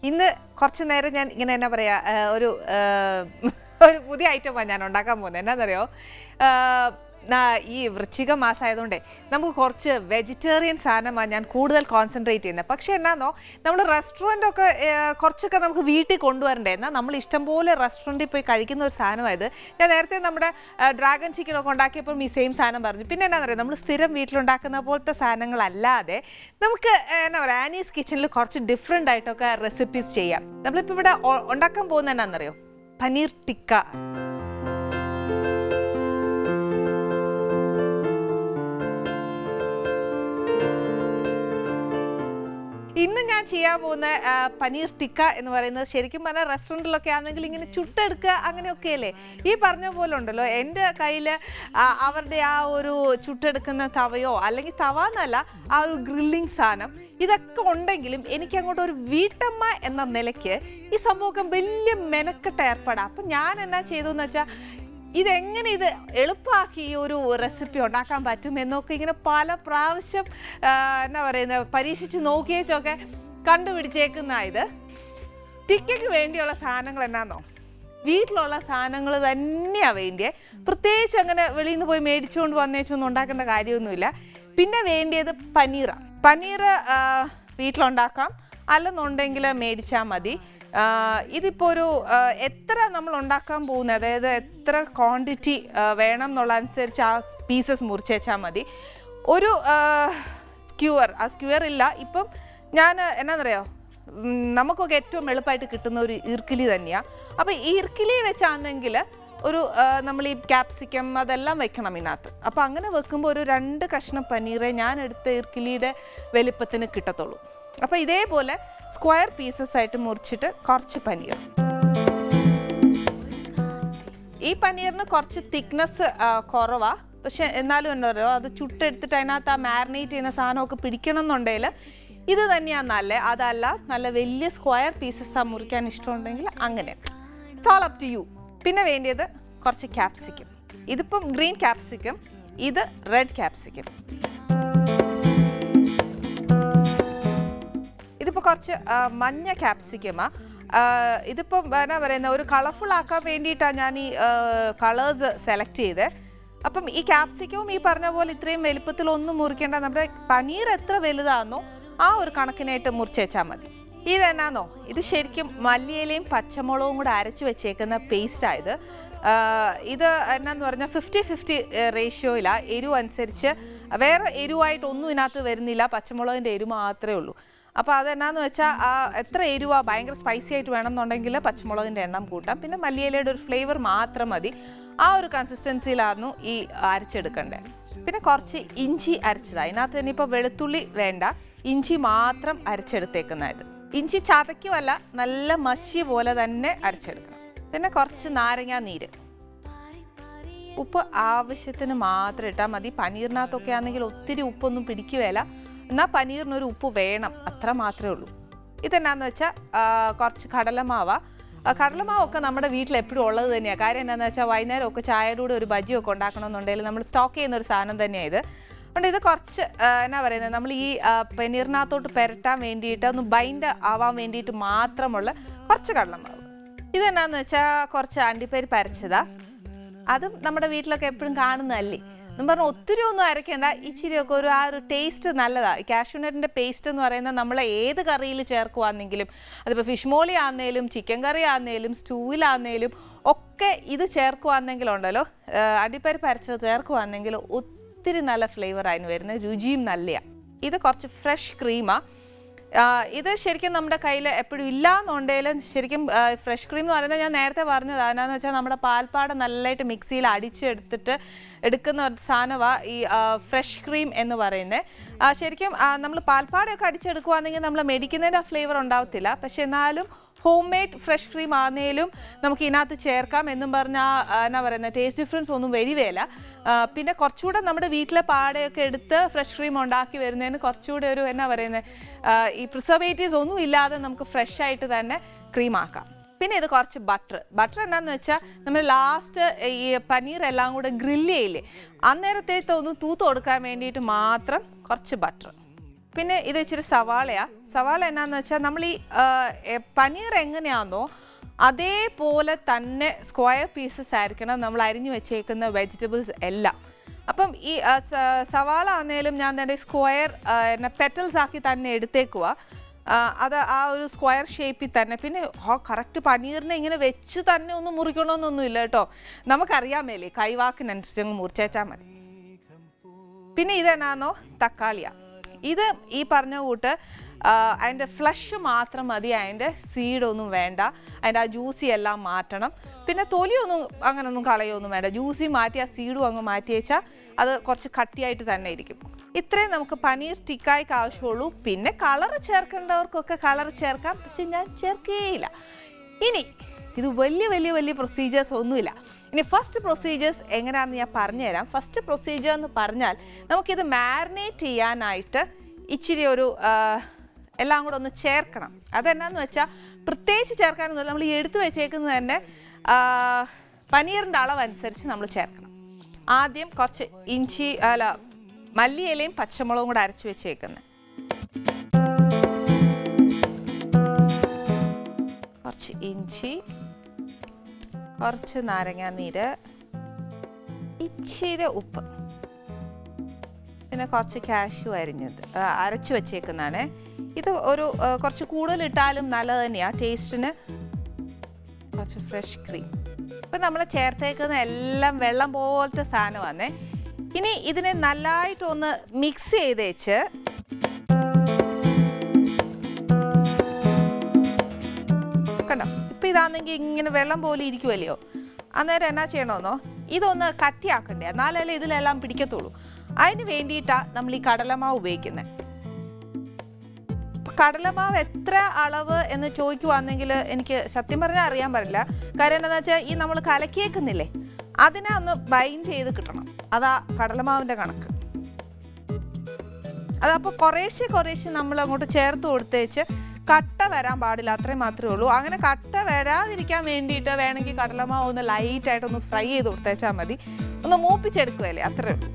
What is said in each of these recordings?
ഇന്ന് കുറച്ച് നേരം ഞാൻ ഇങ്ങനെ എന്നാ പറയുക ഒരു പുതിയ ഐറ്റമാണ് ഞാൻ ഉണ്ടാക്കാൻ പോകുന്നത്. എന്നാന്നറിയോ, ഈ വൃശ്ചിക മാസമായതുകൊണ്ടേ നമുക്ക് കുറച്ച് വെജിറ്റേറിയൻ സാധനമാണ് ഞാൻ കൂടുതൽ കോൺസെൻട്രേറ്റ് ചെയ്യുന്നത്. പക്ഷേ എന്നാന്നോ, നമ്മൾ റെസ്റ്റോറൻറ്റൊക്കെ കുറച്ചൊക്കെ നമുക്ക് വീട്ടിൽ കൊണ്ടുവരണ്ടേ. എന്നാൽ നമ്മൾ ഇഷ്ടംപോലെ റെസ്റ്റോറൻറ്റിൽ പോയി കഴിക്കുന്ന ഒരു സാധനമായത്. ഞാൻ നേരത്തെ നമ്മുടെ ഡ്രാഗൺ ചിക്കനൊക്കെ ഉണ്ടാക്കിയപ്പോൾ ഈ സെയിം സാധനം പറഞ്ഞു. പിന്നെ എന്നാന്നറിയാം, നമ്മൾ സ്ഥിരം വീട്ടിലുണ്ടാക്കുന്ന പോലത്തെ സാധനങ്ങളല്ലാതെ നമുക്ക് എന്നാ പറയുക, ആനീസ് കിച്ചണിൽ കുറച്ച് ഡിഫറെൻ്റ് ആയിട്ടൊക്കെ റെസിപ്പീസ് ചെയ്യാം. നമ്മളിപ്പോൾ ഇവിടെ ഉണ്ടാക്കാൻ പോകുന്നത് എന്നാന്നറിയോ, പനീർ ടിക്ക. ഇന്ന് ഞാൻ ചെയ്യാൻ പോകുന്ന പനീർ ടിക്ക എന്ന് പറയുന്നത് ശരിക്കും പറഞ്ഞാൽ റെസ്റ്റോറൻറ്റിലൊക്കെ ആണെങ്കിൽ ഇങ്ങനെ ചുട്ടെടുക്കുക അങ്ങനെയൊക്കെയല്ലേ. ഈ പറഞ്ഞ പോലെ ഉണ്ടല്ലോ, എൻ്റെ കയ്യിൽ അവരുടെ ആ ഒരു ചുട്ടെടുക്കുന്ന തവയോ അല്ലെങ്കിൽ തവ എന്നല്ല, ആ ഒരു ഗ്രില്ലിങ് സാധനം ഇതൊക്കെ ഉണ്ടെങ്കിലും എനിക്ക് അങ്ങോട്ട് ഒരു വീട്ടമ്മ എന്ന നിലയ്ക്ക് ഈ സംഭവമൊക്കെ വലിയ മെനക്കെട്ട ഏർപ്പാടാണ്. അപ്പം ഞാൻ എന്നാ ചെയ്തു എന്ന് വെച്ചാൽ, ഇതെങ്ങനെ ഇത് എളുപ്പമാക്കി ഈ ഒരു റെസിപ്പി ഉണ്ടാക്കാൻ പറ്റും എന്നൊക്കെ ഇങ്ങനെ പല പ്രാവശ്യം എന്നാ പറയുന്നത് പരീക്ഷിച്ച് നോക്കിയേച്ചൊക്കെ കണ്ടുപിടിച്ചേക്കുന്ന ഇത്. ടിക്കയ്ക്ക് വേണ്ടിയുള്ള സാധനങ്ങൾ എന്നാന്നോ, വീട്ടിലുള്ള സാധനങ്ങൾ തന്നെയാണ് വേണ്ടിയത്. പ്രത്യേകിച്ച് അങ്ങനെ വെളിയിൽ നിന്ന് പോയി മേടിച്ചുകൊണ്ട് വന്നേച്ചൊന്നും ഉണ്ടാക്കേണ്ട കാര്യമൊന്നുമില്ല. പിന്നെ വേണ്ടിയത് പനീറാണ്. പനീർ വീട്ടിലുണ്ടാക്കാം, അല്ലെന്നുണ്ടെങ്കിൽ മേടിച്ചാൽ മതി. ഇതിപ്പോൾ ഒരു എത്ര നമ്മൾ ഉണ്ടാക്കാൻ പോകുന്നത്, അതായത് എത്ര ക്വാണ്ടിറ്റി വേണം എന്നുള്ള അനുസരിച്ച് ആ പീസസ് മുറിച്ചേച്ചാൽ മതി. ഒരു സ്ക്യൂവർ, ആ സ്ക്യൂവർ ഇല്ല ഇപ്പം ഞാൻ എന്നാന്നറിയോ, നമുക്കൊക്കെ ഏറ്റവും എളുപ്പമായിട്ട് കിട്ടുന്ന ഒരു ഇർക്കിലി തന്നെയാണ്. അപ്പോൾ ഈ ഇർക്കിലി വെച്ചാണെങ്കിൽ ഒരു നമ്മൾ ഈ ക്യാപ്സിക്കം അതെല്ലാം വെക്കണം ഇതിനകത്ത്. അപ്പോൾ അങ്ങനെ വെക്കുമ്പോൾ ഒരു 2 കഷ്ണം പനീറേ ഞാൻ എടുത്ത ഇർക്കിലിയുടെ വലിപ്പത്തിന് കിട്ടത്തുള്ളൂ. അപ്പോൾ ഇതേപോലെ സ്ക്വയർ പീസസ് ആയിട്ട് മുറിച്ചിട്ട് കുറച്ച് പനീർ. ഈ പനീറിന് കുറച്ച് തിക്നെസ് കുറവാണ്, പക്ഷെ എന്നാലും എന്താ പറയുക, അത് ചുട്ടെടുത്തിട്ട് അതിനകത്ത് ആ മാരിനേറ്റ് ചെയ്യുന്ന സാധനമൊക്കെ പിടിക്കണം എന്നുണ്ടെങ്കിൽ ഇത് തന്നെയാണ് നല്ലത്. അതല്ല നല്ല വലിയ സ്ക്വയർ പീസസ് മുറിക്കാൻ ഇഷ്ടമുണ്ടെങ്കിൽ അങ്ങനെ, it's all up to you. പിന്നെ വേണ്ടിയത് കുറച്ച് ക്യാപ്സിക്കം. ഇതിപ്പം ഗ്രീൻ ക്യാപ്സിക്കം, ഇത് റെഡ് ക്യാപ്സിക്കം. ഇതിപ്പോൾ കുറച്ച് മഞ്ഞ ക്യാപ്സിക്കമാണ്. ഇതിപ്പം എന്നാ പറയുന്നത്, ഒരു കളർഫുൾ ആക്കാൻ വേണ്ടിയിട്ടാണ് ഞാൻ ഈ കളേഴ്സ് സെലക്ട് ചെയ്തത്. അപ്പം ഈ ക്യാപ്സിക്കവും ഈ പറഞ്ഞ പോലെ ഇത്രയും വലുപ്പത്തിലൊന്നും മുറിക്കേണ്ട, നമ്മുടെ പനീർ എത്ര വലുതാണെന്നോ ആ ഒരു കണക്കിനായിട്ട് മുറിച്ച് വെച്ചാൽ മതി. ഇതെന്നാന്നോ, ഇത് ശരിക്കും മല്ലിയിലയും പച്ചമുളകും കൂടെ അരച്ച് വെച്ചേക്കുന്ന പേസ്റ്റായത്. ഇത് എന്നാന്ന് പറഞ്ഞാൽ 50-50 റേഷ്യോയിലാണ്. എരിവ് അനുസരിച്ച് വേറെ എരിവായിട്ടൊന്നും ഇതിനകത്ത് വരുന്നില്ല, പച്ചമുളകിൻ്റെ എരിവ് മാത്രമേ ഉള്ളൂ. അപ്പോൾ അതെന്നാന്ന് വെച്ചാൽ എത്ര എരിവാണ്, ഭയങ്കര സ്പൈസി ആയിട്ട് വേണമെന്നുണ്ടെങ്കിൽ പച്ചമുളകിൻ്റെ എണ്ണം കൂട്ടാം. പിന്നെ മല്ലിയിലയുടെ ഒരു ഫ്ലേവർ മാത്രം മതി. ആ ഒരു കൺസിസ്റ്റൻസിയിലായിരുന്നു ഈ അരച്ചെടുക്കേണ്ടത്. പിന്നെ കുറച്ച് ഇഞ്ചി അരച്ചതാണ്. അതിനകത്ത് തന്നെ ഇപ്പോൾ വെളുത്തുള്ളി വേണ്ട, ഇഞ്ചി മാത്രം അരച്ചെടുത്തേക്കുന്നത്. ഇഞ്ചി ചതയ്ക്കുമല്ല, നല്ല മഷി പോലെ തന്നെ അരച്ചെടുക്കണം. പിന്നെ കുറച്ച് നാരങ്ങാ നീര്, ഉപ്പ് ആവശ്യത്തിന് മാത്രം ഇട്ടാൽ മതി. പനീറിനകത്തൊക്കെ ആണെങ്കിൽ ഒത്തിരി ഉപ്പൊന്നും പിടിക്കുകയില്ല, എന്നാൽ പനീറിനൊരു ഉപ്പ് വേണം, അത്ര മാത്രമേ ഉള്ളൂ. ഇതെന്നാന്ന് വെച്ചാൽ കുറച്ച് കടലമാവൊക്കെ നമ്മുടെ വീട്ടിൽ എപ്പോഴും ഉള്ളത് തന്നെയാണ്. കാര്യം എന്താണെന്ന് വെച്ചാൽ വൈകുന്നേരമൊക്കെ ചായയുടെ കൂടെ ഒരു ബജിയൊക്കെ ഉണ്ടാക്കണമെന്നുണ്ടെങ്കിൽ നമ്മൾ സ്റ്റോക്ക് ചെയ്യുന്ന ഒരു സാധനം തന്നെയാണ് ഇത്. അതുകൊണ്ട് ഇത് കുറച്ച് എന്നാ പറയുന്നത്, നമ്മൾ ഈ പനീറിനകത്തോട്ട് പുരട്ടാൻ വേണ്ടിയിട്ട് ഒന്ന് ബൈൻഡ് ആവാൻ വേണ്ടിയിട്ട് മാത്രമുള്ള കുറച്ച് കടലമാവ്. ഇതെന്നാന്ന് വെച്ചാൽ കുറച്ച് അണ്ടിപ്പരിപ്പ് അരച്ചതാണ്. അതും നമ്മുടെ വീട്ടിലൊക്കെ എപ്പോഴും കാണുന്നതല്ലേ എന്ന് പറഞ്ഞാൽ ഒത്തിരി ഒന്നും അരയ്ക്കേണ്ട, ഇച്ചിരിയൊക്കെ ആ ഒരു ടേസ്റ്റ് നല്ലതാണ്. കാഷ്യൂനട്ടിൻ്റെ പേസ്റ്റ് എന്ന് പറയുന്നത് നമ്മൾ ഏത് കറിയിൽ ചേർക്കുവാണെങ്കിലും, അതിപ്പോൾ ഫിഷ് മോളി ആണെങ്കിലും ചിക്കൻ കറി ആണെങ്കിലും സ്റ്റൂവിലാണെങ്കിലും ഒക്കെ ഇത് ചേർക്കുവാണെങ്കിലുണ്ടല്ലോ, അണ്ടിപ്പരിപ്പ് അരച്ചത് ചേർക്കുവാണെങ്കിൽ ഒത്തിരി നല്ല ഫ്ലേവർ അതിന് വരുന്നത്, രുചിയും നല്ലതാണ്. ഇത് കുറച്ച് ഫ്രഷ് ക്രീമാണ്. ഇത് ശരിക്കും നമ്മുടെ കയ്യിൽ എപ്പോഴും ഇല്ലാന്നുണ്ടെങ്കിലും ശരിക്കും ഫ്രഷ് ക്രീം എന്ന് പറയുന്നത് ഞാൻ നേരത്തെ പറഞ്ഞത് അതിനാന്ന് വെച്ചാൽ നമ്മുടെ പാൽപ്പാട നല്ലതായിട്ട് മിക്സിയിൽ അടിച്ചെടുത്തിട്ട് എടുക്കുന്ന ഒരു സാധനമാണ് ഈ ഫ്രഷ് ക്രീം എന്ന് പറയുന്നത്. ശരിക്കും നമ്മൾ പാൽപ്പാടയൊക്കെ അടിച്ചെടുക്കുകയാണെങ്കിൽ നമ്മൾ മേടിക്കുന്നതിൻ്റെ ആ ഫ്ലേവർ ഉണ്ടാവത്തില്ല, പക്ഷെ എന്നാലും ഹോം മെയ്ഡ് ഫ്രഷ് ക്രീം ആണെങ്കിലും നമുക്ക് ഇതിനകത്ത് ചേർക്കാം എന്നും പറഞ്ഞാൽ എന്നാ പറയുന്നത് ടേസ്റ്റ് ഡിഫറൻസ് ഒന്നും വരികയില്ല. പിന്നെ കുറച്ചുകൂടെ നമ്മുടെ വീട്ടിലെ പാടയൊക്കെ എടുത്ത് ഫ്രഷ് ക്രീം ഉണ്ടാക്കി വരുന്നതിന് കുറച്ചുകൂടെ ഒരു എന്നാ പറയുന്നത് ഈ പ്രിസർവേറ്റീവ്സ് ഒന്നും ഇല്ലാതെ നമുക്ക് ഫ്രഷ് ആയിട്ട് തന്നെ ക്രീം ആക്കാം. പിന്നെ ഇത് കുറച്ച് ബട്ടർ എന്താണെന്ന് വെച്ചാൽ നമ്മൾ ലാസ്റ്റ് ഈ പനീർ എല്ലാം കൂടെ ഗ്രില്ല് ചെയ്യില്ലേ, അന്നേരത്തേക്ക് ഒന്ന് തൂത്ത് കൊടുക്കാൻ വേണ്ടിയിട്ട് മാത്രം കുറച്ച് ബട്ടർ. പിന്നെ ഇത് ഇച്ചിരി സവാളയാണ്. സവാള എന്നാന്ന് വെച്ചാൽ നമ്മൾ ഈ പനീർ എങ്ങനെയാണെന്നോ അതേപോലെ തന്നെ സ്ക്വയർ പീസസ് ആയിരിക്കണം നമ്മൾ അരിഞ്ഞു വെച്ചേക്കുന്ന വെജിറ്റബിൾസ് എല്ലാം. അപ്പം ഈ സവാള ആണെങ്കിലും ഞാൻ തന്നെ സ്ക്വയർ പെറ്റൽസ് ആക്കി തന്നെ എടുത്തേക്കുക. അത് ആ ഒരു സ്ക്വയർ ഷേപ്പിൽ തന്നെ. പിന്നെ കറക്റ്റ് പനീറിനെ ഇങ്ങനെ വെച്ച് തന്നെ ഒന്നും മുറിക്കണമെന്നൊന്നും ഇല്ല കേട്ടോ. നമുക്കറിയാമേലേ കൈവാക്കിനനുസരിച്ച് മുറിച്ചേച്ചാൽ മതി. പിന്നെ ഇതെന്നാന്നോ തക്കാളിയാണ്. ഇത് ഈ പറഞ്ഞ കൂട്ട് അതിൻ്റെ ഫ്ലഷ് മാത്രം മതി, അതിൻ്റെ സീഡൊന്നും വേണ്ട. അതിൻ്റെ ആ ജ്യൂസി എല്ലാം മാറ്റണം. പിന്നെ തൊലിയൊന്നും അങ്ങനെയൊന്നും കളയൊന്നും വേണ്ട. ജ്യൂസി മാറ്റി ആ സീഡും അങ്ങ് മാറ്റി വെച്ചാൽ അത് കുറച്ച് കട്ടിയായിട്ട് തന്നെ ഇരിക്കും. ഇത്രയും നമുക്ക് പനീർ ടിക്കായ്ക്ക് ആവശ്യമുള്ളൂ. പിന്നെ കളർ ചേർക്കേണ്ടവർക്കൊക്കെ കളർ ചേർക്കാം, പക്ഷെ ഞാൻ ചേർക്കേയില്ല. ഇനി ഇത് വലിയ പ്രൊസീജിയേഴ്സ് ഒന്നുമില്ല. ഇനി ഫസ്റ്റ് പ്രൊസീജിയേഴ്സ് എങ്ങനെയാണെന്ന് ഞാൻ പറഞ്ഞുതരാം. ഫസ്റ്റ് പ്രൊസീജിയർ എന്ന് പറഞ്ഞാൽ നമുക്കിത് മാരിനേറ്റ് ചെയ്യാനായിട്ട് ഇച്ചിരി ഒരു എല്ലാം കൂടെ ഒന്ന് ചേർക്കണം. അതെന്നാന്ന് വെച്ചാൽ പ്രത്യേകിച്ച് ചേർക്കാനൊന്നുമില്ല. നമ്മൾ എടുത്തു വെച്ചേക്കുന്നത് തന്നെ പനീറിൻ്റെ അളവനുസരിച്ച് നമ്മൾ ചേർക്കണം. ആദ്യം കുറച്ച് മല്ലിയിലയും പച്ചമുളകും കൂടെ അരച്ച് വെച്ചേക്കുന്നത്, കുറച്ച് ഇഞ്ചി, കുറച്ച് നാരങ്ങാനീര്, ഇച്ചിരി ഉപ്പ്, പിന്നെ കുറച്ച് കാഷ്യൂ അരച്ച് വെച്ചേക്കുന്നതാണ്. ഇത് ഒരു കുറച്ച് കൂടുതൽ ഇട്ടാലും നല്ലത് തന്നെയാണ് ടേസ്റ്റിന്. കുറച്ച് ഫ്രഷ് ക്രീം. ഇപ്പം നമ്മൾ ചേർത്തേക്കുന്ന എല്ലാം വെള്ളം പോലത്തെ സാധനമാണ്. ഇനി ഇതിനെ നല്ലതായിട്ടൊന്ന് മിക്സ് ചെയ്ത് വെച്ച് കണ്ടോ. ഇപ്പം ഇതാണെങ്കിൽ ഇങ്ങനെ വെള്ളം പോലെ ഇരിക്കുമല്ലയോ. അന്നേരം എന്നാ ചെയ്യണമെന്നോ, ഇതൊന്ന് കട്ടിയാക്കണ്ടേ, എന്നാലല്ലേ ഇതിലെല്ലാം പിടിക്കത്തുള്ളൂ. അതിന് വേണ്ടിയിട്ടാണ് നമ്മൾ ഈ കടലമാവ് ഉപയോഗിക്കുന്നത്. കടലമാവ് എത്ര അളവ് എന്ന് ചോദിക്കുവാണെങ്കിൽ എനിക്ക് സത്യം പറഞ്ഞാൽ അറിയാൻ പാടില്ല. കാര്യം എന്താണെന്ന് വെച്ചാൽ ഈ നമ്മൾ കലക്കിയേക്കുന്നില്ലേ, അതിനെ ഒന്ന് ബൈൻഡ് ചെയ്ത് കിട്ടണം. അതാ കടലമാവിൻ്റെ കണക്ക്. അതപ്പോൾ കുറേശ്ശെ നമ്മൾ അങ്ങോട്ട് ചേർത്ത് കൊടുത്തേച്ച് കട്ട വരാൻ പാടില്ല, അത്രയും മാത്രമേ ഉള്ളൂ. അങ്ങനെ കട്ട വരാതിരിക്കാൻ വേണ്ടിയിട്ട് വേണമെങ്കിൽ കടലമാവ് ഒന്ന് ലൈറ്റായിട്ടൊന്ന് ഫ്രൈ ചെയ്ത് കൊടുത്തേച്ചാൽ മതി. ഒന്ന് മൂപ്പിച്ചെടുക്കുകയല്ലേ, അത്രേ ഉള്ളൂ.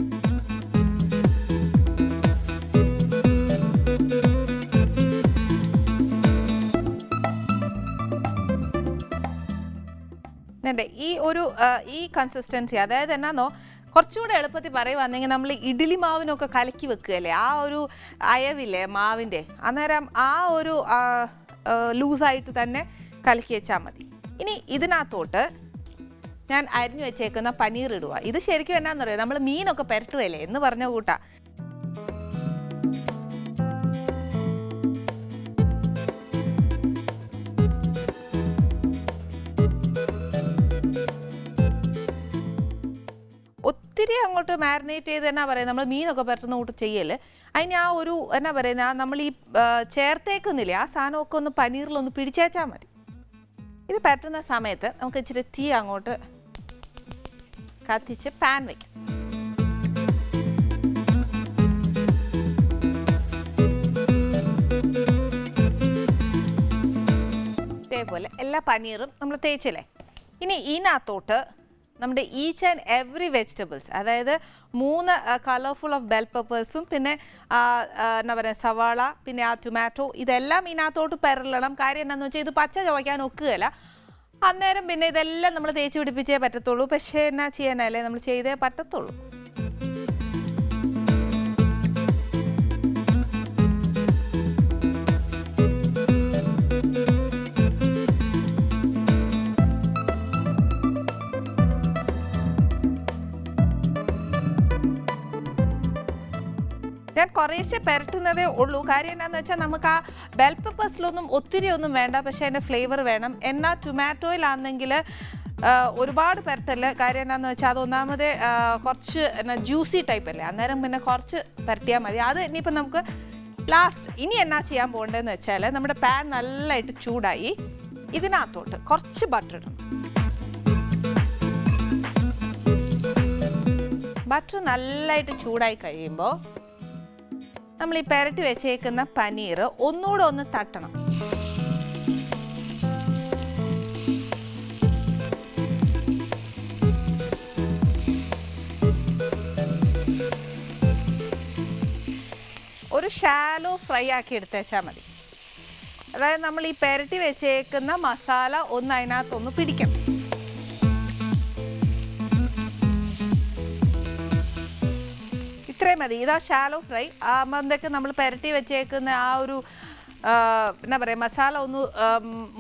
ഈ കൺസിസ്റ്റൻസി, അതായത് എന്നാന്നോ കുറച്ചുകൂടെ എളുപ്പത്തിൽ പറയുവാണെങ്കിൽ നമ്മൾ ഇഡ്ഡലി മാവിനൊക്കെ കലക്കി വെക്കുകയല്ലേ, ആ ഒരു അയവില്ലേ മാവിൻ്റെ, അന്നേരം ആ ഒരു ലൂസായിട്ട് തന്നെ കലക്കി വെച്ചാൽ മതി. ഇനി ഇതിനകത്തോട്ട് ഞാൻ അരിഞ്ഞു വെച്ചേക്കുന്ന പനീർ ഇടുക. ഇത് ശരിക്കും എന്നാന്നറിയാം, നമ്മൾ മീനൊക്കെ പുരട്ടുകയല്ലേ എന്ന് പറഞ്ഞ കൂട്ടാ. ഒത്തിരി അങ്ങോട്ട് മാരിനേറ്റ് ചെയ്ത് എന്നാ പറയുക, നമ്മൾ മീനൊക്കെ പുരട്ടുന്ന കൂട്ട് ചെയ്യല്. അതിന് ആ ഒരു എന്നാ പറയുന്നത്, നമ്മൾ ഈ ചേർത്തേക്കുന്നില്ലേ ആ സാധനമൊക്കെ ഒന്ന് പനീറിലൊന്ന് പിടിച്ചേച്ചാൽ മതി. ഇത് പുരട്ടുന്ന സമയത്ത് നമുക്ക് ഇച്ചിരി തീ അങ്ങോട്ട് കത്തിച്ച് പാൻ വയ്ക്കാം. ഇതേപോലെ എല്ലാ പനീറും നമ്മൾ തേച്ചില്ലേ. ഇനി ഇതിനകത്തോട്ട് നമ്മുടെ ഈച്ച് ആൻഡ് എവറി വെജിറ്റബിൾസ്, അതായത് 3 കളർഫുൾ ഓഫ് ബെൽ പെപ്പേഴ്സും പിന്നെ എന്നാ പറയുക സവാള, പിന്നെ ആ ടൊമാറ്റോ, ഇതെല്ലാം ഇതിനകത്തോട്ട് പെരളണം. കാര്യം എന്താണെന്ന് വെച്ചാൽ ഇത് പച്ച ചുവയ്ക്കാൻ ഒക്കുകയില്ല. അന്നേരം പിന്നെ ഇതെല്ലാം നമ്മൾ തേച്ച് പിടിപ്പിച്ചേ പറ്റത്തുള്ളൂ. പക്ഷേ എന്നാ ചെയ്യാനല്ലേ, നമ്മൾ ചെയ്തേ പറ്റത്തുള്ളൂ. ഞാൻ കുറേശ്ശെ പുരട്ടുന്നതേ ഉള്ളൂ. കാര്യം എന്താണെന്ന് വെച്ചാൽ നമുക്ക് ആ ബെൽ പെപ്പേഴ്സിലൊന്നും ഒത്തിരി ഒന്നും വേണ്ട, പക്ഷേ അതിൻ്റെ ഫ്ലേവർ വേണം. എന്നാൽ ടൊമാറ്റോയിലാണെങ്കിൽ ഒരുപാട് പുരട്ടല്ല. കാര്യം എന്താണെന്ന് വെച്ചാൽ അതൊന്നാമത് കുറച്ച് ജ്യൂസി ടൈപ്പ് അല്ലേ, അന്നേരം പിന്നെ കുറച്ച് പുരട്ടിയാൽ മതി. അത് ഇനിയിപ്പോൾ നമുക്ക് ലാസ്റ്റ് ഇനി എന്നാ ചെയ്യാൻ പോകേണ്ടതെന്ന് വെച്ചാൽ, നമ്മുടെ പാൻ നല്ലതായിട്ട് ചൂടായി, ഇതിനകത്തോട്ട് കുറച്ച് ബട്ടർ ഇടണം. ബട്ടർ നല്ലതായിട്ട് ചൂടായി കഴിയുമ്പോൾ നമ്മൾ ഈ പുരട്ടി വെച്ചേക്കുന്ന പനീർ ഒന്നുകൂടെ ഒന്ന് തട്ടണം. ഒരു ഷാലോ ഫ്രൈ ആക്കി എടുത്തേച്ചാൽ മതി. അതായത് നമ്മൾ ഈ പെരട്ടി വെച്ചേക്കുന്ന മസാല ഒന്ന് അതിനകത്തൊന്ന് പിടിക്കണം. ഇത്രയും മതി. ഇതാ ഷാലോ ഫ്രൈ. ആകുമ്പോഴത്തേക്ക് നമ്മൾ പെരട്ടി വെച്ചേക്കുന്ന ആ ഒരു എന്നാ പറയുക മസാല ഒന്ന്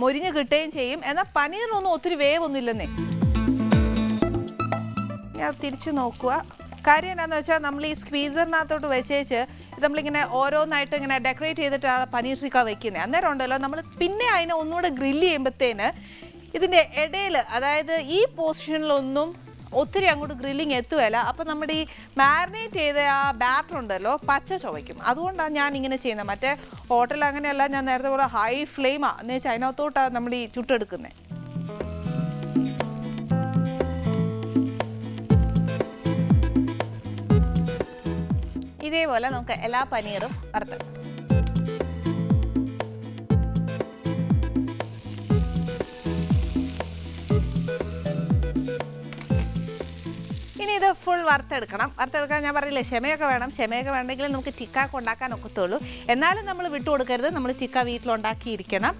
മൊരിഞ്ഞ് കിട്ടുകയും ചെയ്യും. എന്നാൽ പനീറിനൊന്നും ഒത്തിരി വേവൊന്നും ഇല്ലെന്നേ. ഞാൻ തിരിച്ചു നോക്കുക. കാര്യം എന്താണെന്ന് വെച്ചാൽ നമ്മൾ ഈ സ്ക്വീസറിനകത്തോട്ട് വെച്ചേച്ച് നമ്മളിങ്ങനെ ഓരോന്നായിട്ട് ഇങ്ങനെ ഡെക്കറേറ്റ് ചെയ്തിട്ടാണ് പനീർ ടിക്ക വെക്കുന്നത്. അന്നേരം ഉണ്ടല്ലോ നമ്മൾ പിന്നെ അതിനെ ഒന്നുകൂടെ ഗ്രില്ല് ചെയ്യുമ്പോഴത്തേന് ഇതിൻ്റെ ഇടയിൽ, അതായത് ഈ പൊസിഷനിലൊന്നും ഒത്തിരി അങ്ങോട്ട് ഗ്രില്ലിങ് എത്തുകയില്ല. അപ്പം നമ്മുടെ ഈ മാരിനേറ്റ് ചെയ്ത ആ ബാറ്റർ ഉണ്ടല്ലോ പച്ച ചുവയ്ക്കും. അതുകൊണ്ടാണ് ഞാൻ ഇങ്ങനെ ചെയ്യുന്നത്. മറ്റേ ഹോട്ടലിൽ അങ്ങനെയല്ല, ഞാൻ നേരത്തെ പോലെ ഹൈ ഫ്ലെയിമാണ് എന്ന് വെച്ചാൽ അതിനകത്തോട്ടാണ് നമ്മൾ ഈ ചുട്ടെടുക്കുന്നത്. ഇതേപോലെ നമുക്ക് എല്ലാ പനീറും വറുത്തെടുക്കാം. ഇനി ഇത് ഫുൾ വറുത്തെടുക്കണം. വറുത്തെടുക്കാൻ ഞാൻ പറഞ്ഞില്ലേ ക്ഷമയൊക്കെ വേണം. ക്ഷമയൊക്കെ വേണമെങ്കിൽ നമുക്ക് ടിക്ക ഉണ്ടാക്കാൻ ഒക്കത്തുള്ളൂ. എന്നാലും നമ്മൾ വിട്ടുകൊടുക്കരുത്, നമ്മൾ ടിക്ക വീട്ടിലുണ്ടാക്കിയിരിക്കണം.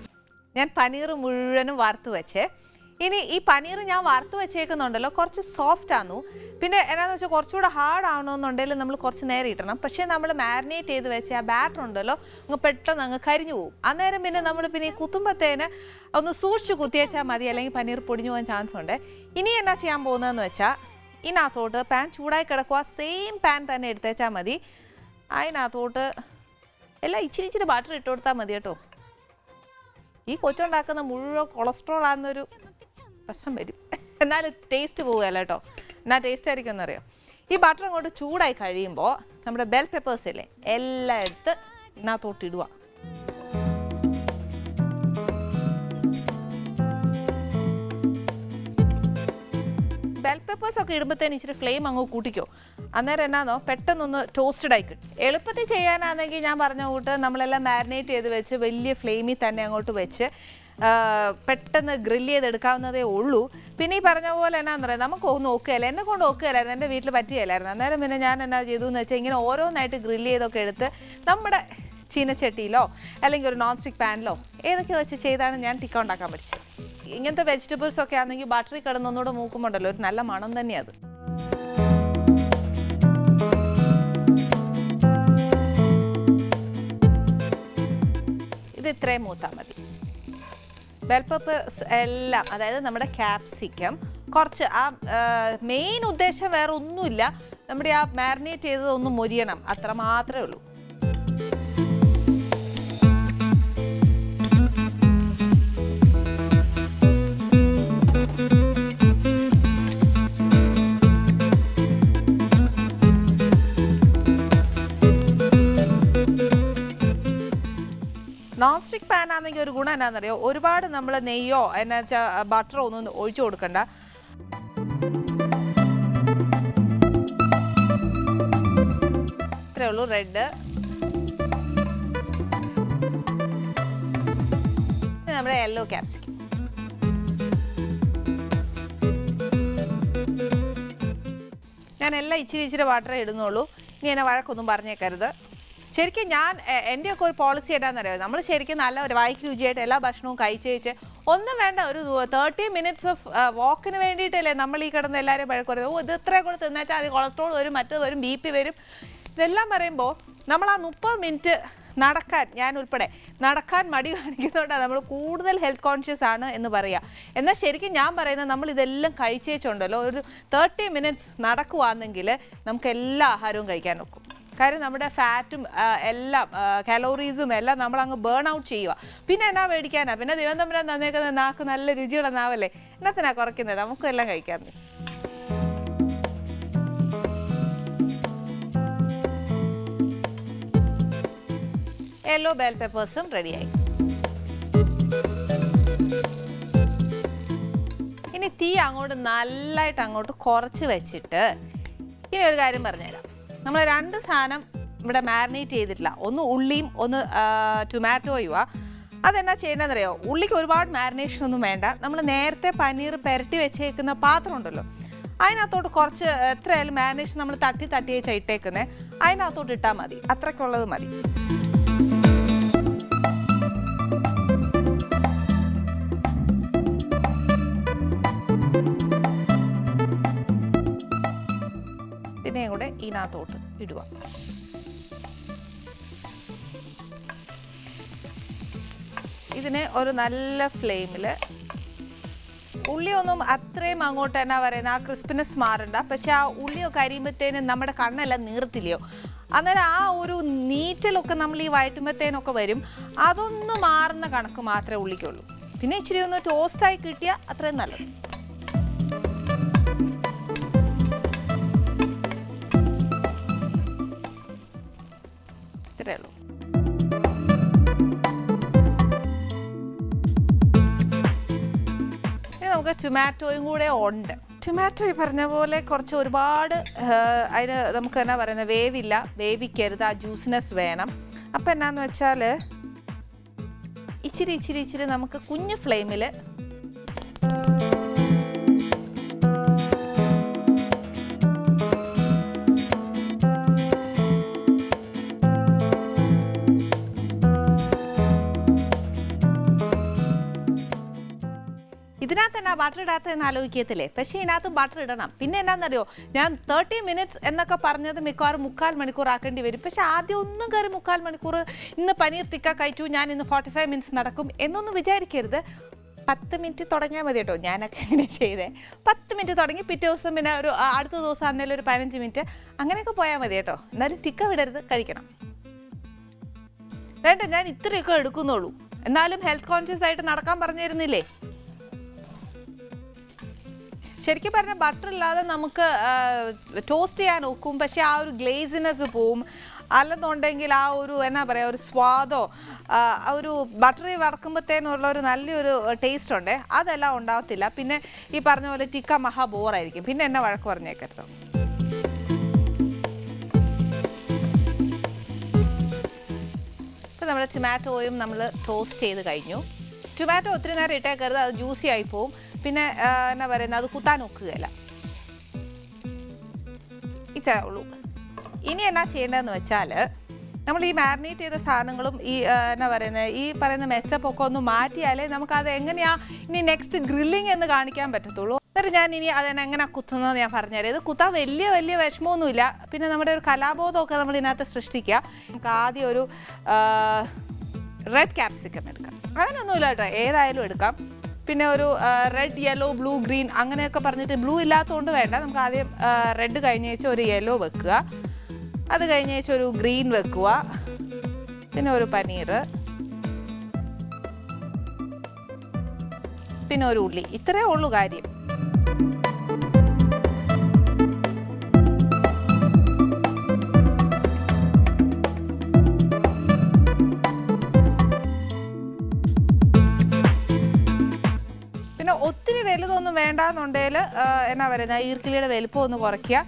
ഞാൻ പനീർ മുഴുവനും വറുത്ത് വെച്ച്. ഇനി ഈ പനീർ ഞാൻ വറുത്ത് വെച്ചേക്കുന്നുണ്ടല്ലോ കുറച്ച് സോഫ്റ്റ് ആണു. പിന്നെ എന്നാന്ന് വെച്ചാൽ കുറച്ചുകൂടെ ഹാർഡ് ആവണമെന്നുണ്ടെങ്കിൽ നമ്മൾ കുറച്ച് നേരം ഇടണം. പക്ഷേ നമ്മൾ മാരിനേറ്റ് ചെയ്ത് വെച്ച ആ ബാറ്റർ ഉണ്ടല്ലോ അങ്ങ് പെട്ടെന്ന് അങ്ങ് കരിഞ്ഞു പോകും. അന്നേരം പിന്നെ നമ്മൾ പിന്നെ ഈ കുത്തുമ്പത്തേന് ഒന്ന് സൂക്ഷിച്ച് കുത്തിയേച്ചാൽ മതി, അല്ലെങ്കിൽ പനീർ പൊടിഞ്ഞു പോകാൻ ചാൻസ് ഉണ്ട്. ഇനി എന്നാ ചെയ്യാൻ പോകുന്നതെന്ന് വെച്ചാൽ ഇതിനകത്തോട്ട് പാൻ ചൂടായി കിടക്കുക, സെയിം പാൻ തന്നെ എടുത്തേച്ചാൽ മതി. അതിനകത്തോട്ട് എല്ലാം ഇച്ചിരി ഇച്ചിരി ബാറ്റർ ഇട്ട് കൊടുത്താൽ മതി കേട്ടോ. ഈ കൊച്ചുണ്ടാക്കുന്ന മുഴുവൻ കൊളസ്ട്രോൾ ആകുന്നൊരു പ്രശ്നം വരും. എന്നാലും ടേസ്റ്റ് പോകുകയല്ല കേട്ടോ. എന്നാ ടേസ്റ്റ് ആയിരിക്കും എന്നറിയാം. ഈ ബട്ടർ അങ്ങോട്ട് ചൂടായി കഴിയുമ്പോൾ നമ്മുടെ ബെൽ പെപ്പേഴ്സ് ഇല്ലേ എല്ലാം എടുത്ത് ഇതിനകത്തോട്ട് ഇടുക. ബെൽ പെപ്പേഴ്സ് ഒക്കെ ഇടുമ്പോഴത്തേന് ഇച്ചിരി ഫ്ലെയിം അങ്ങ് കൂട്ടിക്കോ. അന്നേരം എന്നാന്നോ പെട്ടെന്നൊന്ന് ടോസ്റ്റഡ് ആയി കിട്ടും. എളുപ്പത്തിൽ ചെയ്യാനാണെങ്കിൽ ഞാൻ പറഞ്ഞ കൂട്ട് നമ്മളെല്ലാം മാരിനേറ്റ് ചെയ്ത് വെച്ച് വലിയ ഫ്ലെയിമിൽ തന്നെ അങ്ങോട്ട് വെച്ച് പെട്ടെന്ന് ഗ്രില്ല് ചെയ്തെടുക്കാവുന്നതേ ഉള്ളൂ. പിന്നെ ഈ പറഞ്ഞ പോലെ എന്നാന്ന് പറയാം, നമുക്ക് ഒന്ന് നോക്കുകയല്ല, എന്നെ കൊണ്ട് നോക്കുകയല്ലായിരുന്നു, എൻ്റെ വീട്ടിൽ പറ്റുകയില്ലായിരുന്നു. അന്നേരം പിന്നെ ഞാൻ എന്നാ ചെയ്തു എന്ന് വെച്ചാൽ ഇങ്ങനെ ഓരോന്നായിട്ട് ഗ്രില്ല് ചെയ്തൊക്കെ എടുത്ത് നമ്മുടെ ചീനച്ചട്ടിയിലോ അല്ലെങ്കിൽ ഒരു നോൺ സ്റ്റിക്ക് പാനിലോ ഏതൊക്കെ വെച്ച് ചെയ്താണ് ഞാൻ ടിക്ക ഉണ്ടാക്കാൻ പഠിച്ചത്. ഇങ്ങനത്തെ വെജിറ്റബിൾസ് ഒക്കെ ആണെങ്കിൽ ബാറ്ററി കിടന്ന് ഒന്നുകൂടെ മൂക്കുമ്പോണ്ടല്ലോ ഒരു നല്ല മണം തന്നെയാണ് അത്. ഇത് ഇത്രയും മൂത്താൽ മതി. ബെൽ പെപ്പേഴ്സ് എല്ലാം, അതായത് നമ്മുടെ ക്യാപ്സിക്കം കുറച്ച് ആ മെയിൻ ഉദ്ദേശം വേറെ ഒന്നുമില്ല, നമ്മുടെ ആ മാരിനേറ്റ് ചെയ്തത് ഒന്ന് മൊരിയണം, അത്ര മാത്രമേ ഉള്ളൂ. നോൺ സ്റ്റിക്ക് പാൻ ആണെങ്കിൽ ഒരു ഗുണം എന്നാണെന്നറിയോ, ഒരുപാട് നമ്മൾ നെയ്യോ എന്നാ വെച്ചാൽ ബട്ടറോ ഒന്നും ഒഴിച്ചു കൊടുക്കണ്ട. ഇത്രയേ ഉള്ളൂ. റെഡ് നമ്മുടെ യെല്ലോ ക്യാപ്സിക്കം. ഞാൻ എല്ലാം ഇച്ചിരി ഇച്ചിരി വാട്ടറേ ഇടുന്നുള്ളൂ. ഇനി എന്നെ വഴക്കൊന്നും പറഞ്ഞേക്കരുത്. ശരിക്കും ഞാൻ എൻ്റെയൊക്കെ ഒരു പോളിസി എന്താണെന്നറിയാം, നമ്മൾ ശരിക്കും നല്ല ഒരു വായിക്ക് രുചിയായിട്ട് എല്ലാ ഭക്ഷണവും കഴിച്ച് ഒന്നും വേണ്ട, ഒരു 30 minutes ഓഫ് വാക്കിന് വേണ്ടിയിട്ടല്ലേ നമ്മൾ ഈ കിടന്ന് എല്ലാവരും പഴക്കുറയും. ഇത് ഇത്ര കൂടെ തിന്നാച്ചാൽ അത് കൊളസ്ട്രോൾ വരും, മറ്റത് വരും, BP വരും. ഇതെല്ലാം പറയുമ്പോൾ നമ്മൾ ആ 30 minute നടക്കാൻ, ഞാൻ ഉൾപ്പെടെ നടക്കാൻ മടി കാണിക്കുന്നതുകൊണ്ടാണ് നമ്മൾ കൂടുതൽ ഹെൽത്ത് കോൺഷ്യസ് ആണ് എന്ന് പറയുക. എന്നാൽ ശരിക്കും ഞാൻ പറയുന്നത് നമ്മൾ ഇതെല്ലാം കഴിച്ചേച്ചുണ്ടല്ലോ ഒരു 30 minutes നടക്കുവാണെങ്കിൽ നമുക്ക് എല്ലാ ആഹാരവും കഴിക്കാൻ നോക്കും. കാര്യം നമ്മുടെ ഫാറ്റും എല്ലാം കാലോറീസും എല്ലാം നമ്മളങ്ങ് ബേൺ ഔട്ട് ചെയ്യുക. പിന്നെ എന്നാ മേടിക്കാനാ, പിന്നെ ദൈവം തമ്പുരാൻ തന്നേക്കുന്ന നാക്ക് നല്ല രുചിയുള്ള നാവല്ലേ, എന്നത്തിനാ കുറയ്ക്കുന്നത്, നമുക്കും എല്ലാം കഴിക്കാൻ. യെല്ലോ ബെൽ പെപ്പേഴ്സും റെഡിയായി. ഇനി തീ അങ്ങോട്ട് നല്ലതായിട്ട് അങ്ങോട്ട് കുറച്ച് വെച്ചിട്ട് ഇനി ഒരു കാര്യം പറഞ്ഞുതരാം. നമ്മൾ 2 സാധനം ഇവിടെ മാരിനേറ്റ് ചെയ്തിട്ടില്ല, ഒന്ന് ഉള്ളിയും ഒന്ന് ടൊമാറ്റോയുമാണ്. അതെന്നാ ചെയ്യേണ്ടതെന്നറിയോ, ഉള്ളിക്ക് ഒരുപാട് മാരിനേഷൻ ഒന്നും വേണ്ട. നമ്മൾ നേരത്തെ പനീർ പുരട്ടി വെച്ചേക്കുന്ന പാത്രം ഉണ്ടല്ലോ, അതിനകത്തോട്ട് കുറച്ച് എത്രയായാലും മാരിനേഷൻ നമ്മൾ തട്ടി വെച്ചാൽ ഇട്ടേക്കുന്നത്, അതിനകത്തോട്ട് ഇട്ടാൽ മതി, അത്രയ്ക്കുള്ളത് മതി. ഇതിനകത്തോട്ട് ഇടുക. ഇതിനെ ഒരു നല്ല ഫ്ലെയിമിൽ, ഉള്ളിയൊന്നും അത്രയും അങ്ങോട്ട് എന്നാ പറയുന്നത്, ആ ക്രിസ്പിനെസ് മാറണ്ട. പക്ഷെ ആ ഉള്ളിയൊക്കെ അരിയുമ്പോഴത്തേനും നമ്മുടെ കണ്ണെല്ലാം നീർത്തില്ലയോ, അന്നേരം ആ ഒരു നീറ്റലൊക്കെ നമ്മൾ ഈ വഴറ്റുമ്പോഴത്തേനൊക്കെ വരും. അതൊന്ന് മാറുന്ന കണക്ക് മാത്രമേ ഉള്ളിക്കുള്ളൂ. പിന്നെ ഇച്ചിരി ഒന്ന് ടോസ്റ്റായി കിട്ടിയാൽ അത്രയും നല്ലത്. ഇത്രയേ ഉള്ളൂ. നമുക്ക് ടൊമാറ്റോയും കൂടെ ഉണ്ട്. ടൊമാറ്റോ ഈ പറഞ്ഞ പോലെ കുറച്ച് ഒരുപാട് അതിന് നമുക്ക് എന്നാ പറയുന്നത്, വേവില്ല, വേവിക്കരുത്, ആ ജ്യൂസിനെസ് വേണം. അപ്പം എന്നാന്ന് വെച്ചാൽ ഇച്ചിരി ഇച്ചിരി ഇച്ചിരി നമുക്ക് കുഞ്ഞു ഫ്ലെയിമിൽ ഇതിനകത്ത് എന്നാ ബട്ടർ ഇടാത്തതെന്ന് ആലോചിക്കത്തില്ലേ? പക്ഷേ ഇതിനകത്ത് ബട്ടർ ഇടണം. പിന്നെ എന്നാന്നറിയോ, ഞാൻ 30 മിനിറ്റ്സ് എന്നൊക്കെ പറഞ്ഞത് മിക്കവാറും 3/4 മണിക്കൂർ ആക്കേണ്ടി വരും. പക്ഷേ ആദ്യം ഒന്നും കയറി 3/4 മണിക്കൂർ ഇന്ന് പനീർ ടിക്ക കഴിച്ചു, ഞാൻ ഇന്ന് 45 മിനിറ്റ്സ് നടക്കും എന്നൊന്നും വിചാരിക്കരുത്. 10 മിനിറ്റ് തുടങ്ങിയാൽ മതി കേട്ടോ. ഞാനൊക്കെ ഇങ്ങനെ ചെയ്തേ, 10 മിനിറ്റ് തുടങ്ങി പിറ്റേ ദിവസം പിന്നെ ഒരു അടുത്ത ദിവസം അന്നേലും ഒരു 15 മിനിറ്റ് അങ്ങനെയൊക്കെ പോയാൽ മതി കേട്ടോ. എന്നാലും ടിക്ക വിടരുത്, കഴിക്കണം. വേണ്ട, ഞാൻ ഇത്രയൊക്കെ എടുക്കുന്നുള്ളൂ. എന്നാലും ഹെൽത്ത് കോൺഷ്യസ് ആയിട്ട് നടക്കാൻ പറഞ്ഞിരുന്നില്ലേ? ശരിക്കും പറഞ്ഞാൽ ബട്ടർ ഇല്ലാതെ നമുക്ക് ടോസ്റ്റ് ചെയ്യാൻ ഒക്കും, പക്ഷേ ആ ഒരു ഗ്ലേസിനെസ് പോവും. അല്ലെന്നുണ്ടെങ്കിൽ ആ ഒരു എന്നാ പറയുക, ഒരു സ്വാദോ ആ ഒരു ബട്ടറി വറക്കുമ്പോഴത്തേനുള്ള ഒരു നല്ലൊരു ടേസ്റ്റ് ഉണ്ട്, അതെല്ലാം ഉണ്ടാകത്തില്ല. പിന്നെ ഈ പറഞ്ഞ പോലെ ടിക്ക മഹാ ബോറായിരിക്കും. പിന്നെ എന്നെ വഴക്ക് പറഞ്ഞേക്കരുത്. ഇപ്പം നമ്മുടെ ടൊമാറ്റോയും നമ്മൾ ടോസ്റ്റ് ചെയ്ത് കഴിഞ്ഞു. ടൊമാറ്റോ ഒത്തിരി നേരം ഇട്ടേക്കരുത്, അത് ജ്യൂസി ആയി പോവും. പിന്നെ എന്നാ പറയുന്നത്, അത് കുത്താൻ ഒക്കുകയില്ല. ഇത്രേ ഉള്ളൂ. ഇനി എന്നാ ചെയ്യേണ്ടതെന്ന് വെച്ചാൽ, നമ്മൾ ഈ മാരിനേറ്റ് ചെയ്ത സാധനങ്ങളും ഈ എന്നാ പറയുന്നത്, ഈ പറയുന്ന മെച്ചപ്പൊക്കെ ഒന്ന് മാറ്റിയാലേ നമുക്കത് എങ്ങനെയാണ് ഇനി നെക്സ്റ്റ് ഗ്രില്ലിങ് എന്ന് കാണിക്കാൻ പറ്റത്തുള്ളൂ. എന്നിട്ട് ഞാൻ ഇനി അതെങ്ങനെ കുത്തുന്നത് ഞാൻ പറഞ്ഞുതരാം. ഇത് കുത്താൻ വലിയ വിഷമമൊന്നുമില്ല. പിന്നെ നമ്മുടെ ഒരു കലാബോധമൊക്കെ നമ്മൾ ഇതിനകത്ത് സൃഷ്ടിക്കുക. നമുക്ക് ആദ്യം ഒരു റെഡ് ക്യാപ്സിക്കം എടുക്കാം. അങ്ങനെയൊന്നുമില്ല കേട്ടോ, ഏതായാലും എടുക്കാം. പിന്നെ ഒരു റെഡ്, യെല്ലോ, ബ്ലൂ, ഗ്രീൻ അങ്ങനെയൊക്കെ പറഞ്ഞിട്ട്, ബ്ലൂ ഇല്ലാത്തതുകൊണ്ട് വേണ്ട. നമുക്ക് ആദ്യം റെഡ് കഴിഞ്ഞേച്ച് ഒരു യെല്ലോ വെക്കുക, അത് കഴിഞ്ഞേച്ച് ഒരു ഗ്രീൻ വെക്കുക, പിന്നെ ഒരു പനീർ, പിന്നെ ഒരു ഉള്ളി. ഇത്രയേ ഉള്ളൂ കാര്യം. പിന്നെ ഒത്തിരി വലുതൊന്നും വേണ്ടാന്നുണ്ടെങ്കിൽ എന്നാ പറയുന്നത്, ഈർക്കിലിയുടെ വലുപ്പം ഒന്ന് കുറയ്ക്കുക,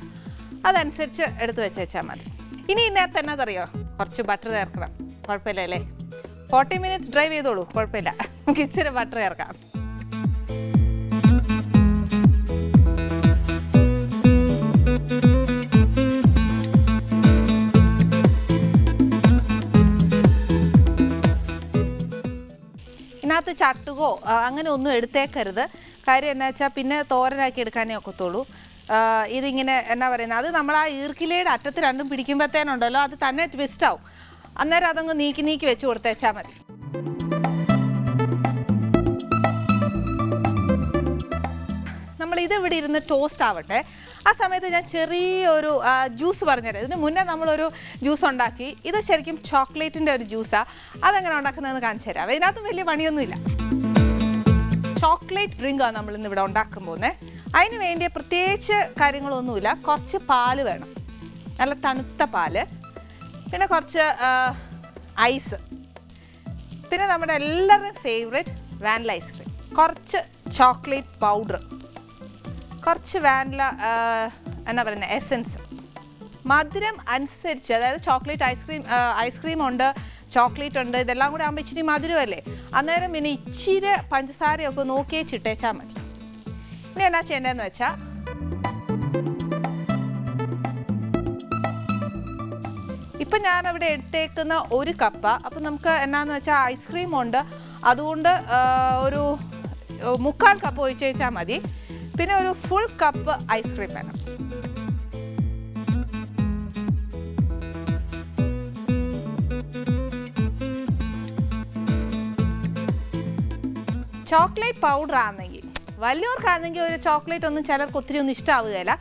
അതനുസരിച്ച് എടുത്ത് വെച്ചാൽ മതി. ഇനി ഇതിനകത്ത് എന്നതറിയോ, കുറച്ച് ബട്ടർ ചേർക്കണം. കുഴപ്പമില്ല അല്ലേ? 40 മിനിറ്റ്സ് ഡ്രൈവ് ചെയ്തോളൂ, കുഴപ്പമില്ല. നമുക്ക് ഇച്ചിരി ബട്ടർ ചേർക്കാം. ഇതിനകത്ത് ചട്ടുകോ അങ്ങനെ ഒന്നും എടുത്തേക്കരുത്. കാര്യം എന്നാ വെച്ചാൽ പിന്നെ തോരനാക്കി എടുക്കാനേ ഒക്കത്തുള്ളൂ. ഇതിങ്ങനെ എന്നാ പറയുന്നത്, അത് നമ്മൾ ആ ഈർക്കിലയുടെ അറ്റത്ത് രണ്ടും പിടിക്കുമ്പോഴത്തേനുണ്ടല്ലോ, അത് തന്നെ ട്വിസ്റ്റ് ആവും. അന്നേരം അതങ്ങ് നീക്കി വെച്ച് കൊടുത്തേച്ചാൽ മതി. നമ്മളിത് ഇവിടെ ഇരുന്ന് ടോസ്റ്റ് ആവട്ടെ. ആ സമയത്ത് ഞാൻ ചെറിയൊരു ജ്യൂസ് പറഞ്ഞുതരാം. ഇതിന് മുന്നേ നമ്മളൊരു ജ്യൂസ് ഉണ്ടാക്കി. ഇത് ശരിക്കും ചോക്ലേറ്റിൻ്റെ ഒരു ജ്യൂസാണ്. അതെങ്ങനെ ഉണ്ടാക്കുന്നതെന്ന് കാണിച്ചു തരാം. ഇതിനകത്ത് വലിയ പണിയൊന്നുമില്ല. ചോക്ലേറ്റ് ഡ്രിങ്കാണ് നമ്മളിന്ന് ഇവിടെ ഉണ്ടാക്കാൻ പോകുന്നത്. അതിന് വേണ്ടിയ പ്രത്യേകിച്ച് കാര്യങ്ങളൊന്നുമില്ല. കുറച്ച് പാല് വേണം, നല്ല തണുത്ത പാല്, പിന്നെ കുറച്ച് ഐസ്, പിന്നെ നമ്മുടെ എല്ലാവരുടെയും ഫേവറേറ്റ് വാനില ഐസ്ക്രീം, കുറച്ച് ചോക്ലേറ്റ് പൗഡർ, കുറച്ച് വാനില എന്നാ പറയുന്നത് എസൻസ്. മധുരം അനുസരിച്ച്, അതായത് ചോക്ലേറ്റ് ഐസ്ക്രീം ഉണ്ട്, ചോക്ലേറ്റ് ഉണ്ട്, ഇതെല്ലാം കൂടെ ആകുമ്പോൾ ഇച്ചിരി മധുരമല്ലേ. അന്നേരം പിന്നെ ഇച്ചിരി പഞ്ചസാരയൊക്കെ നോക്കിയേ ചിട്ടേച്ചാൽ മതി. ഇനി എന്നാ ചെയ്യേണ്ടതെന്ന് വെച്ചാൽ, ഇപ്പം ഞാനവിടെ എടുത്തേക്കുന്ന 1 കപ്പ്. അപ്പം നമുക്ക് എന്നാന്ന് വെച്ചാൽ ഐസ്ക്രീം ഉണ്ട്, അതുകൊണ്ട് ഒരു 3/4 കപ്പ് ഒഴിച്ച് വെച്ചാൽ മതി. പിന്നെ ഒരു ഫുൾ കപ്പ് ഐസ്ക്രീം വേണം. ചോക്ലേറ്റ് പൗഡർ ആണെങ്കിൽ, വലിയവർക്കാണെങ്കിൽ ഒരു ചോക്ലേറ്റ് ഒന്നും ചിലർക്ക് ഒത്തിരി ഒന്നും ഇഷ്ടമാവുകയില്ല.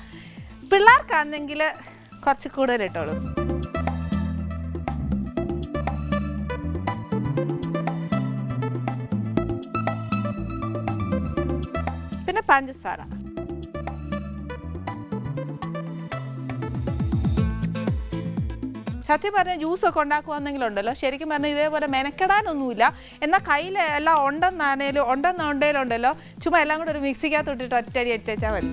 പിള്ളേർക്കാണെങ്കിൽ കുറച്ച് കൂടുതൽ ഇട്ടോളൂ. പിന്നെ പഞ്ചസാര. സത്യം പറഞ്ഞാൽ ജ്യൂസൊക്കെ ഉണ്ടാക്കുവാണെങ്കിലുണ്ടല്ലോ, ശരിക്കും പറഞ്ഞാൽ ഇതേപോലെ മെനക്കെടാനൊന്നുമില്ല. എന്നാൽ കയ്യിൽ എല്ലാം ഉണ്ടെന്നുണ്ടേലുണ്ടല്ലോ, ചുമ്മാ എല്ലാം കൂടെ ഒരു മിക്സിക്കകത്ത് ഇട്ടിട്ട് ഒറ്റയടി അടിച്ചാൽ മതി.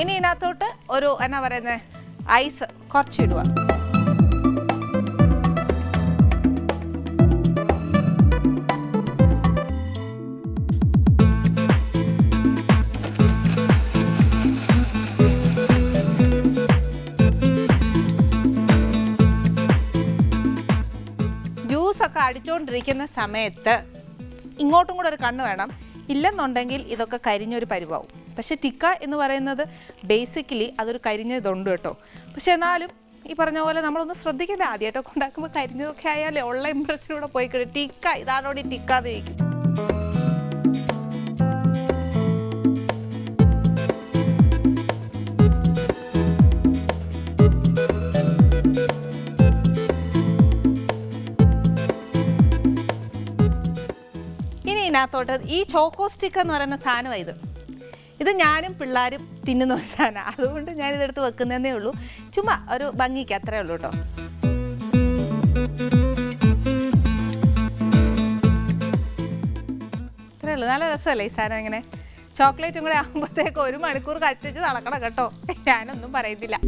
ഇനി ഇതിനകത്തോട്ട് ഒരു എന്നാ പറയുന്നത് ഐസ് കുറച്ചിടുക. ജ്യൂസൊക്കെ അടിച്ചുകൊണ്ടിരിക്കുന്ന സമയത്ത് ഇങ്ങോട്ടും കൂടെ ഒരു കണ്ണ് വേണം. ഇല്ലെന്നുണ്ടെങ്കിൽ ഇതൊക്കെ കരിഞ്ഞൊരു പരിവാവും. പക്ഷേ ടിക്ക എന്ന് പറയുന്നത് ബേസിക്കലി അതൊരു കരിഞ്ഞതുണ്ട് കേട്ടോ. പക്ഷെ എന്നാലും ഈ പറഞ്ഞ പോലെ നമ്മളൊന്ന് ശ്രദ്ധിക്കേണ്ട. ആദ്യമായിട്ടൊക്കെ ഉണ്ടാക്കുമ്പോൾ കരിഞ്ഞതൊക്കെ ആയാലേ ഉള്ള ഇമ്പ്രഷനൂടെ പോയി കഴിയും. ടിക്ക ഇതാണോടി ടിക്കാതെ വയ്ക്കും. ഇനി ഇതിനകത്തോട്ട് ഈ ചോക്കോ സ്റ്റിക്ക് എന്ന് പറയുന്ന സാധനമാണ് ഇത് ഞാനും പിള്ളേരും തിന്നുന്ന ഒരു സാധനം. അതുകൊണ്ട് ഞാനിതെടുത്ത് വെക്കുന്നതേ ഉള്ളൂ. ചുമ്മാ ഒരു ഭംഗിക്ക്, അത്രേ ഉള്ളൂ കേട്ടോ. അത്രേ ഉള്ളൂ. നല്ല രസമല്ലേ ഈ സാധനം? ഇങ്ങനെ ചോക്ലേറ്റും കൂടെ ആകുമ്പോഴത്തേക്ക് 1 മണിക്കൂർ കത്തിച്ച് നടക്കണം കേട്ടോ. ഞാനൊന്നും പറയത്തില്ല.